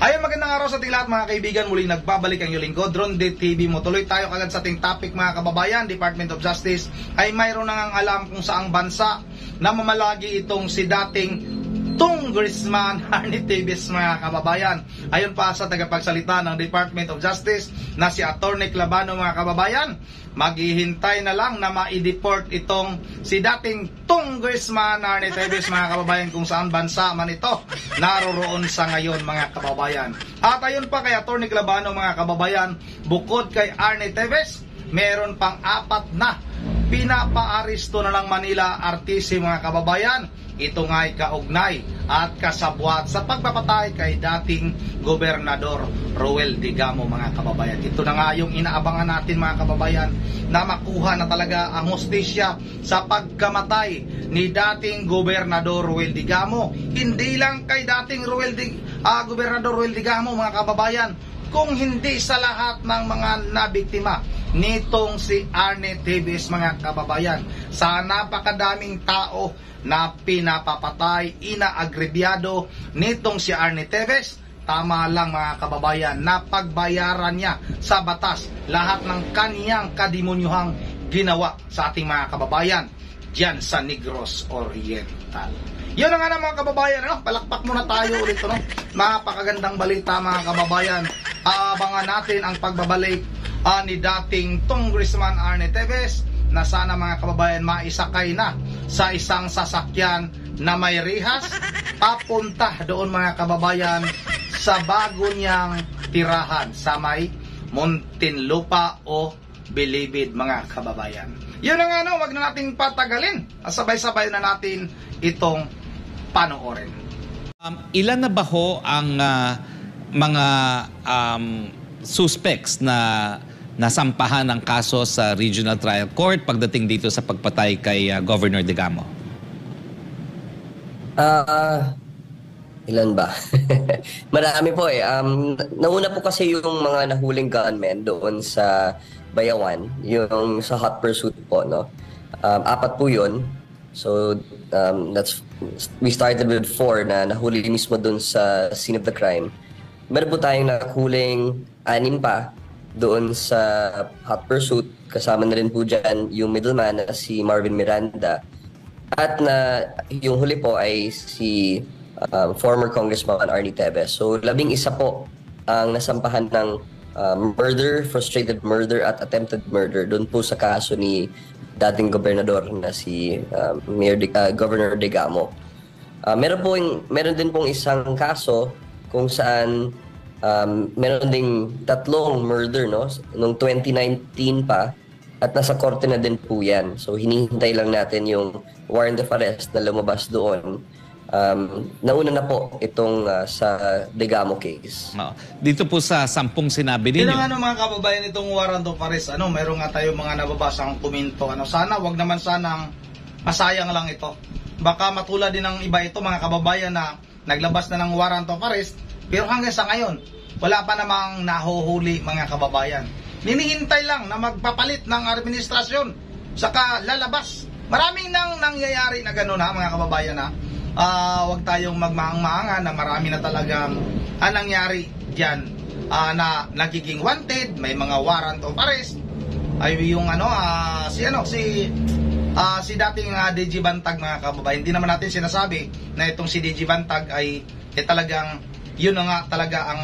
Ayun, magandang araw sa ating lahat mga kaibigan. Muling nagbabalik ang iyong lingkod, Ron TV mo. Tuloy tayo kagad sa ating topic mga kababayan. Department of Justice ay mayroon nang alam kung saang bansa na mamalagi itong si dating Congressman Arnie Teves mga kababayan. Ayon pa sa tagapagsalita ng Department of Justice na si Attorney Clabano mga kababayan, maghihintay na lang na ma-deport itong si dating Congressman Arnie Teves mga kababayan kung saan bansa man ito naroroon sa ngayon mga kababayan. At ayon pa kay Attorney Clabano mga kababayan, bukod kay Arnie Teves, meron pang 4 na pinapaaresto na ng Manila RTC mga kababayan. Ito nga ay kaugnay at kasabwat sa pagpapatay kay dating Gobernador Roel Digamo mga kababayan. Ito na nga yung inaabangan natin mga kababayan, na makuha na talaga ang hustisya sa pagkamatay ni dating Gobernador Roel Digamo. Hindi lang kay dating Gobernador Roel Digamo mga kababayan, kung hindi sa lahat ng mga nabiktima nitong si Arnie Teves mga kababayan. Sa napakadaming tao na pinapapatay, inaagrebyado nitong si Arnie Teves, tama lang mga kababayan na pagbayaran niya sa batas lahat ng kaniyang kademonyuhang ginawa sa ating mga kababayan diyan sa Negros Oriental. Yun na nga na mga kababayan, palakpak muna tayo ulit, napakagandang balita mga kababayan. Aabangan natin ang pagbabalik ni dating Congressman Arnie Teves, na sana mga kababayan maisakay na sa isang sasakyan na may rihas papunta doon mga kababayan sa bago niyang tirahan sa may Muntinlupa o Bilibid mga kababayan. Yun na nga, wag na nating patagalin, sabay-sabay na natin itong panoorin. Ilan na ba ho ang mga suspects na nasampahan ng kaso sa Regional Trial Court pagdating dito sa pagpatay kay Governor Digamo? Ilan ba? Marami po eh. Nauna po kasi yung mga nahuling gunmen doon sa Bayawan, yung sa hot pursuit po, no? 4 po yun. So, we started with 4 na nahuli mismo doon sa scene of the crime. Meron po tayong nahuling 6 pa doon sa hot pursuit. Kasama na rin po dyan yung middleman na si Marvin Miranda. At na yung huli po ay si former Congressman Arnie Teves. So 11 po ang nasampahan ng murder, frustrated murder at attempted murder doon po sa kaso ni dating gobernador na si Governor Digamo. Meron din pong isang kaso kung saan meron ding 3 murder, no, noong 2019 pa, at nasa korte na din po yan. So hinihintay lang natin yung warrant of arrest na lumabas doon. Nauna na po itong sa Digamo case. Dito po sa 10 sinabi ninyo. Kailangan mga kababayan itong warrant of arrest, meron nga tayo mga nababasang komento. Sana, wag naman sanang masayang lang ito. Baka matulad din ng iba ito mga kababayan na naglabas na ng warrant of arrest, pero hanggang sa ngayon, wala pa namang nahuhuli mga kababayan. Ninihintay lang na magpapalit ng administrasyon, saka lalabas. Maraming nang nangyayari na gano'n mga kababayan Huwag tayong magmaang-maangan na marami na talagang nangyari dyan na nagiging wanted, may mga warrant of arrest. Ay yung si dating DG Bantag mga kababayan. Hindi naman natin sinasabi na itong si DG Bantag ay talagang yun na nga talaga ang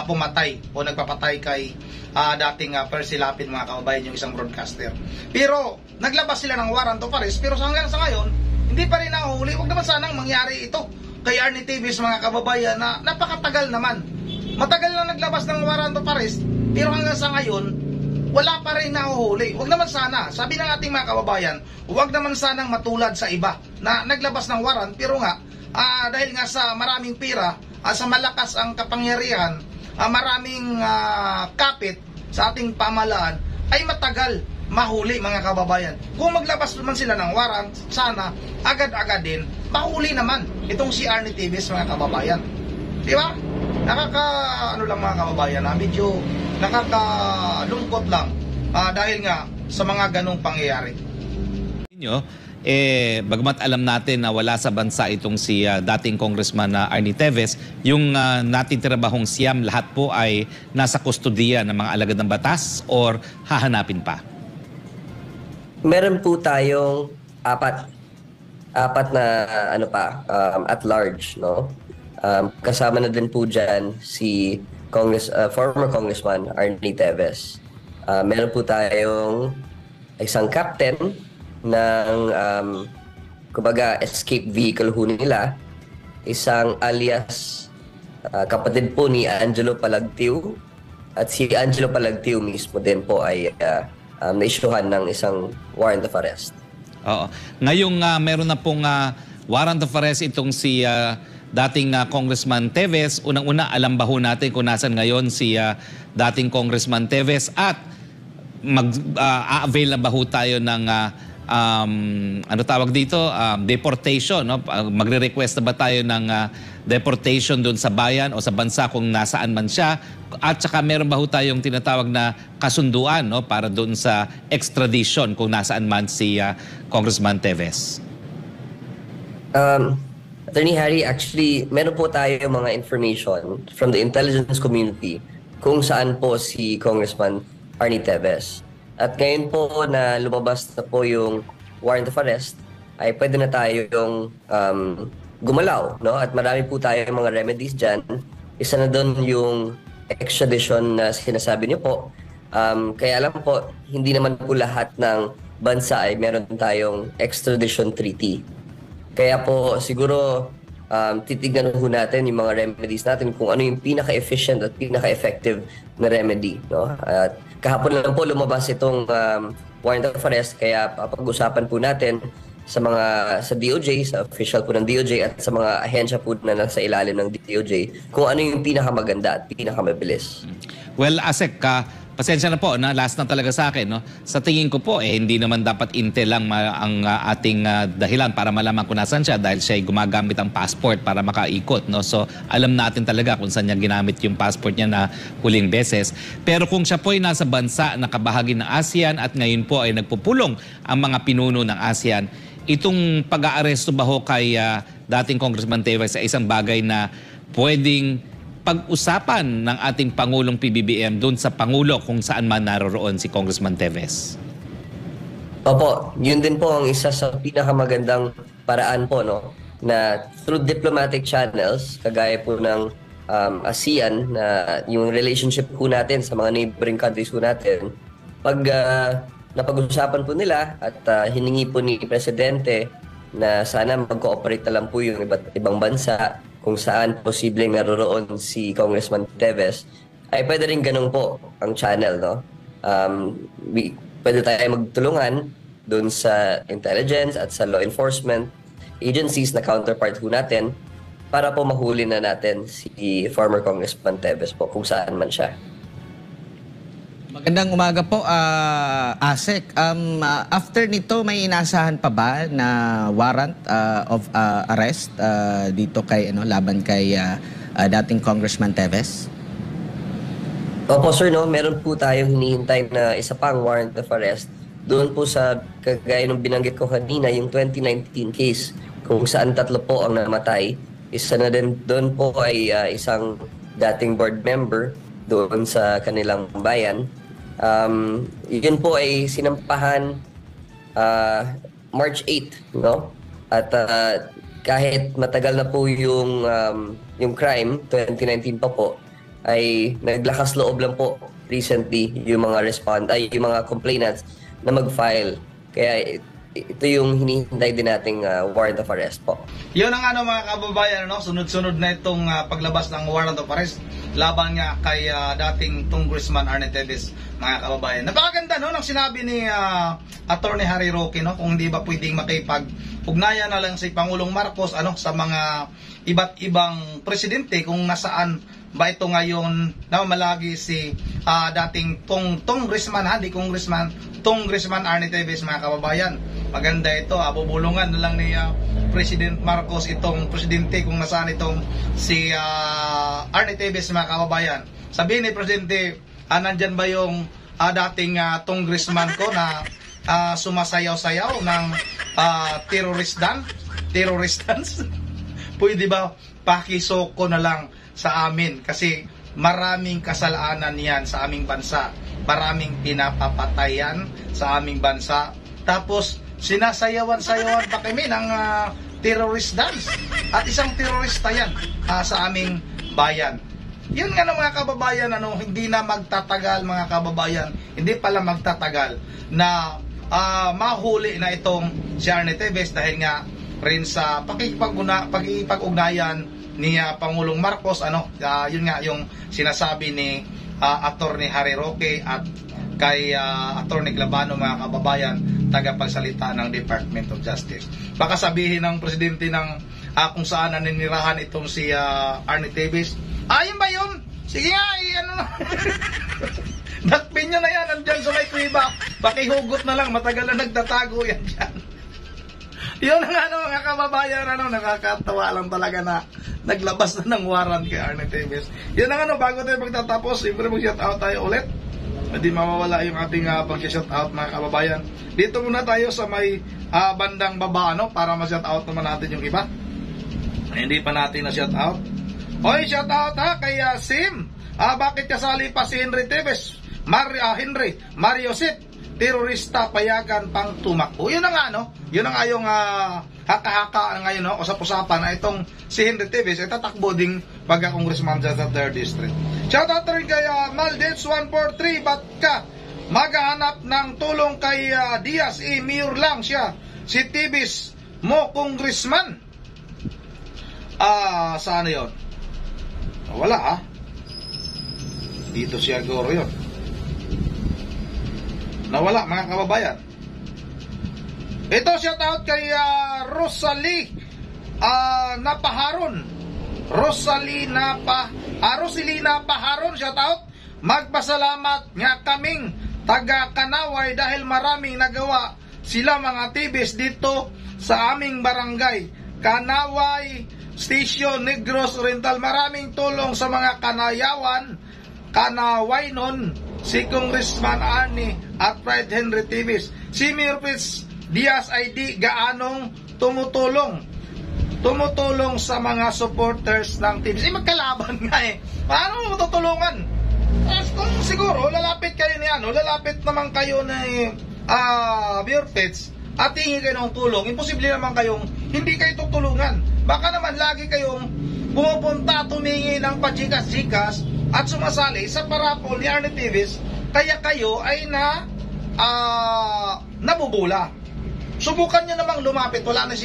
pumatay o nagpapatay kay dating Percy Lapid mga kababayan, yung isang broadcaster. Pero naglabas sila ng warrant of arrest, pero hanggang sa ngayon hindi pa rin nahuhuli. Huwag naman sanang mangyari ito kay Arnie Teves mga kababayan na napakatagal naman. Matagal na naglabas ng warrant of arrest, pero hanggang sa ngayon wala pa rin nahuhuli. Huwag naman sana, sabi ng ating mga kababayan, huwag naman sanang matulad sa iba na naglabas ng warrant, pero nga dahil nga sa maraming pira, sa malakas ang kapangyarihan, maraming kapit sa ating pamahalaan, ay matagal mahuli mga kababayan. Kung maglabas naman sila ng warrant, sana agad-agad din mahuli naman itong si Arnie Teves mga kababayan. Di ba? Lang mga kababayan, medyo nakalungkot lang dahil nga sa mga ganong pangyayari. bagamat alam natin na wala sa bansa itong si dating Congressman Arnie Teves, yung natitirabahong siyam, lahat po ay nasa kustodiya ng mga alagad ng batas or hahanapin pa? Meron po tayong apat na at large, no? Kasama na din po dyan si former Congressman Arnie Teves. Meron po tayong isang captain ng kumbaga escape vehicle ho nila, isang alias kapatid po ni Angelo Palagtiw, at si Angelo Palagtiw mismo din po ay na-issuehan ng isang warrant of arrest. Oo. Ngayong meron na pong warrant of arrest itong si dating Congressman Teves. Unang-una, alam ba ho natin kung nasan ngayon si dating Congressman Teves at mag-avail na ba ho tayo ng ano tawag dito? Deportation, no? Magre-request na ba tayo ng deportation doon sa bayan o sa bansa kung nasaan man siya? At saka meron ba ho tayong tinatawag na kasunduan, no, para doon sa extradition kung nasaan man si Congressman Teves? Attorney Harry, actually, meron po tayo mga information from the intelligence community kung saan po si Congressman Arnie Teves. At ngayon po na lumabas na po yung warrant of arrest, ay pwede na tayo yung gumalaw, no? At marami po tayo mga remedies dyan. Isa na doon yung extradition na sinasabi niyo po. Kaya alam po, hindi naman po lahat ng bansa ay meron tayong extradition treaty. Kaya po siguro titignan po natin yung mga remedies natin kung ano yung pinaka-efficient at pinaka-effective na remedy, no? At kahapon lang po lumabas itong warrant of arrest, kaya pag-usapan po natin sa DOJ, sa official po ng DOJ at sa mga ahensya po na nasa ilalim ng DOJ kung ano yung pinakamaganda at pinakamabilis. Well, Asek, pasensya na po, last na talaga sa akin, no? Sa tingin ko po, hindi naman dapat Intel lang ang ating dahilan para malaman kung nasan siya dahil siya ay gumagamit ang passport para makaikot, no? So, alam natin talaga kung saan niya ginamit yung passport niya na huling beses. Pero kung siya po ay nasa bansa na kabahagi ng ASEAN at ngayon po ay nagpupulong ang mga pinuno ng ASEAN, itong pag-aaresto ba ho kay dating Congressman Teves ay isang bagay na pwedeng pag-usapan ng ating Pangulong PBBM doon sa Pangulo kung saan man naroroon si Congressman Teves? Opo, yun din po ang isa sa pinakamagandang paraan po, no? Na through diplomatic channels, kagaya po ng ASEAN, na yung relationship po natin sa mga neighboring countries po natin, pag napag-usapan po nila at hiningi po ni Presidente na sana mag-cooperate na lang po yung iba't ibang bansa kung saan posibleng naroroon si Congressman Teves, ay pwede rin ganun po ang channel, no? Pwede tayo magtulungan doon sa intelligence at sa law enforcement agencies na counterpart po natin para po mahuli na natin si former Congressman Teves po kung saan man siya. Magandang umaga po, Asek. After nito, may inasahan pa ba na warrant of arrest dito kay laban kay dating Congressman Teves? Opo sir, no, meron po tayong hinihintay na isa pang warrant of arrest doon po sa kagaya ng binanggit ko kanina, yung 2019 case kung saan 3 po ang namatay. Isa na din doon po ay isang dating board member doon sa kanilang bayan. Yun po ay sinampahan March 8, no? At kahit matagal na po yung crime, 2019 pa po, ay naglakas loob lang po recently yung mga yung mga complainants na mag-file. Kaya ito yung hinihintay din nating warrant of arrest po. Yun ang mga kababayan, no? Sunod-sunod na itong paglabas ng warrant of arrest laban nga kay dating Congressman Arnie Teves, mga kababayan. Napakaganda, no, ng sinabi ni Attorney Harry Roque, no, kung hindi ba pwedeng makipag-ugnayan na lang si Pangulong Marcos sa mga iba't ibang presidente kung nasaan ba ito ngayon namamalagi si dating Congressman Arnie Teves, mga kababayan. Maganda ito, bubulungan na lang ni President Marcos itong presidente kung nasaan itong si Arnie Teves, mga kababayan. Sabihin ni Presidente, nandyan ba yung dating congressman ko na sumasayaw-sayaw ng terroristans? Pwede ba pakisoko na lang sa amin? Kasi maraming kasalanan yan sa aming bansa. Maraming pinapapatayan sa aming bansa. Tapos, sinasayawan-sayawan pa kami ng terrorist dance. At isang terorista yan sa aming bayan. Yun nga mga kababayan, hindi na magtatagal mga kababayan. Hindi pala magtatagal na mahuli na itong si Arnie Teves dahil nga rin sa pakikipag-ugnayan ni Pangulong Marcos, yun nga yung sinasabi ni Attorney Harry Roque at kay Attorney Glabano mga kababayan, tagapagsalita ng Department of Justice. Baka sabihin ng presidente ng kung saan naninirahan itong si Arnie Teves, ayun ba yun? Sige nga, dakpin nyo na yan, nandyan sa may kuiba. Pakihugot na lang, matagal na nagtatago yan dyan. Yun ang mga kababayan, nakakatawa lang talaga na naglabas na ng warrant kay Arnie Teves. Yun ang bago tayo magtatapos, siyempre mag-shoutout tayo ulit. Hindi mawawala yung ating pag-shoutout mga kababayan. Dito muna tayo sa may bandang baba, para ma-shoutout naman natin yung iba. Hindi pa natin na-shoutout. Hoy, shoutout kay Sim. Bakit kasali pa si Henry Teves? Mario Sip, terorista, payagan pang tumakbo. Yun na nga, yun na nga yung haka-haka ngayon, usap-usapan na itong si Henry Teves ay tatakbo ding pagka-congressman sa 3rd District. Shoutout rin kay Maldez 143, ba't ka maghahanap ng tulong kay Diaz? Mayor lang siya. Si Teves mo, congressman. Saan yun? Wala dito siya Goro yun. Nawala mga kababayan. Ito shoutout kay Rosalie Napaharon. Rosalina Paharon, shoutout. Magpasalamat nga kaming taga Kanaway dahil maraming nagawa sila mga Teves dito sa aming barangay Kanaway Station Negros Oriental. Maraming tulong sa mga Kanaway nun si Congressman Arnie at Fred Henry Teves. Si Mayor Fritz Diaz ay di gaanong tumutulong sa mga supporters ng Teves. Magkalaban nga paano mo tutulungan? Kung siguro lalapit kayo lalapit naman kayo ni Mayor Fritz at hingi kayo ng tulong, imposible naman kayong hindi kayo tutulungan. Baka naman lagi kayong pumupunta, tumingi ng pajikas-jikas at sumasali sa parapol ni Arnie Teves, kaya kayo ay nabubula. Subukan nyo namang lumapit. Wala na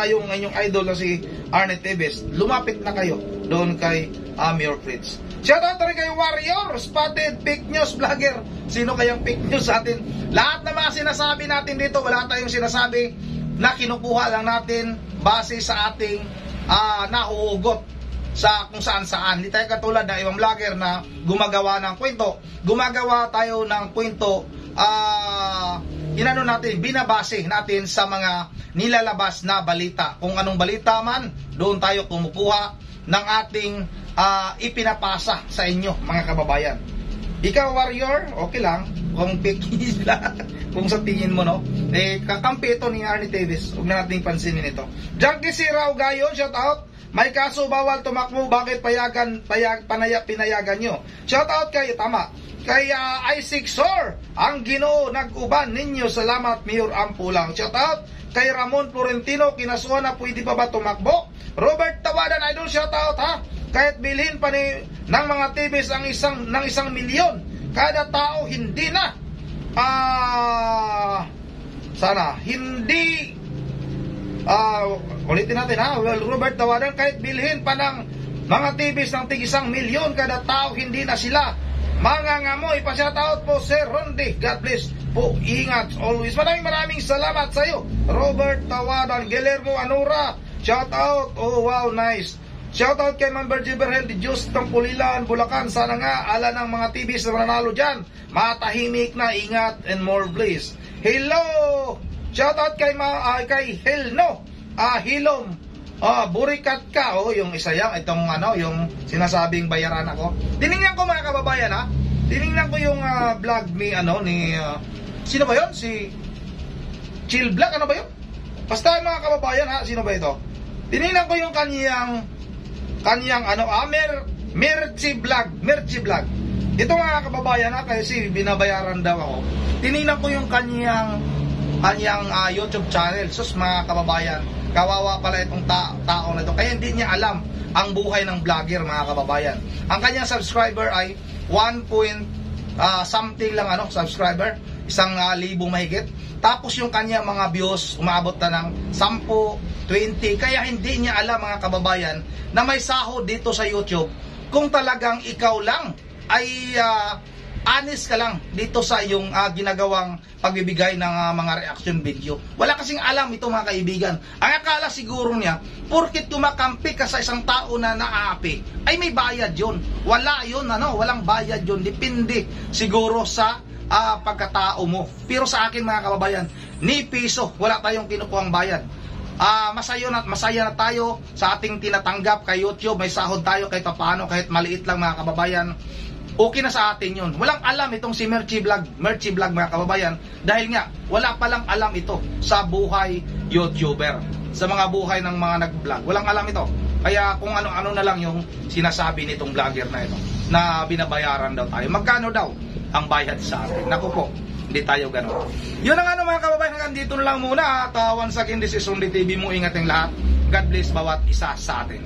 yung inyong idol na si Arnie Teves. Lumapit na kayo doon kay Mayor Fritz. Shoutout rin kay Warrior, spotted fake news vlogger. Sino kayang fake news sa atin? Lahat na mga sinasabi natin dito, wala tayong sinasabi na kinukuha lang natin base sa ating nahuhugot sa kung saan-saan. Hindi tayo katulad ng ibang vlogger na gumagawa ng kwento. Gumagawa tayo ng kwento, binabase natin sa mga nilalabas na balita. Kung anong balita man, doon tayo kumukuha ng ating ipinapasa sa inyo, mga kababayan. Ikaw, Warrior, okay lang. Kung picky lang, kung sa tingin mo, kakampi ito ni Arnie Teves. Huwag na natin pansinin ito. Junkie Siraw Gayon, shout out. May kaso bawal tumakbo, bakit pinayagan nyo? Shout out kay Isaac Sor, ang Ginoo nag-uban ninyo. Salamat, Mayor Ampulang. Shout out kay Ramon Florentino, kinasuhan na pwede pa ba tumakbo? Robert Tawadan, idol, shout out kahit bilhin pa ng mga Teves ng 1 milyon kada tao, hindi na ulitin natin Robert Tawadan, kahit bilhin pa ng mga Teves ng tig 1 milyon kada tao, hindi na sila mangangamoy. Pa-shoutout po Sir Ronde, God bless po, ingat always. Maraming salamat sa iyo Robert Tawadan. Guillermo Anura, shoutout, oh wow, nice. Shoutout kay Member Jiberhel de Diyos ng Pulilan, Bulacan. Sana nga ala ng mga Teves na mananalo dyan, matahimik na, ingat and more bliss. Hello, shoutout kay Helno Hilom Burikat ka, yung isa yan, itong yung sinasabing bayaran ako. Tiningnan ko mga kababayan tiningnan ko yung vlog ni sino ba yun? Si Chill Black, ano ba yun? Basta mga kababayan ha, sino ba ito? Tinignan ko yung kanyang Mercy Vlog. Ito mga kababayan ha, kasi binabayaran daw ako. Tinignan ko yung kanyang YouTube channel. Sus mga kababayan, kawawa pala itong tao na ito. Kaya hindi niya alam ang buhay ng vlogger mga kababayan. Ang kanyang subscriber ay 1 something lang subscriber, 1,000 mahigit. Tapos yung kanya mga views umabot na ng 10, 20. Kaya hindi niya alam mga kababayan na may sahod dito sa YouTube kung talagang ikaw lang ay honest ka lang dito sa iyong ginagawang pagbibigay ng mga reaction video. Wala kasing alam ito mga kaibigan. Ang akala siguro niya, porkit kumakampi ka sa isang tao na naaapi, ay may bayad yun. Wala yun, walang bayad yun. Depende siguro sa pagkatao mo. Pero sa akin mga kababayan, ni piso, wala tayong kinukuhang bayad. Masaya na tayo sa ating tinatanggap kay YouTube. May sahod tayo kahit paano, kahit maliit lang mga kababayan. Okay na sa atin yun. Walang alam itong si Mercy Vlog mga kababayan, dahil nga wala palang alam ito sa buhay YouTuber, sa mga buhay ng mga nag-vlog. Walang alam ito. Kaya kung ano-ano na lang yung sinasabi nitong vlogger na ito, na binabayaran daw tayo. Magkano daw ang bayad sa atin? Naku po, hindi tayo gano'n. Yun ang mga kababayan, hanggang dito na lang muna. At once again, this is Only TV mo. Ingat ang lahat. God bless bawat isa sa atin.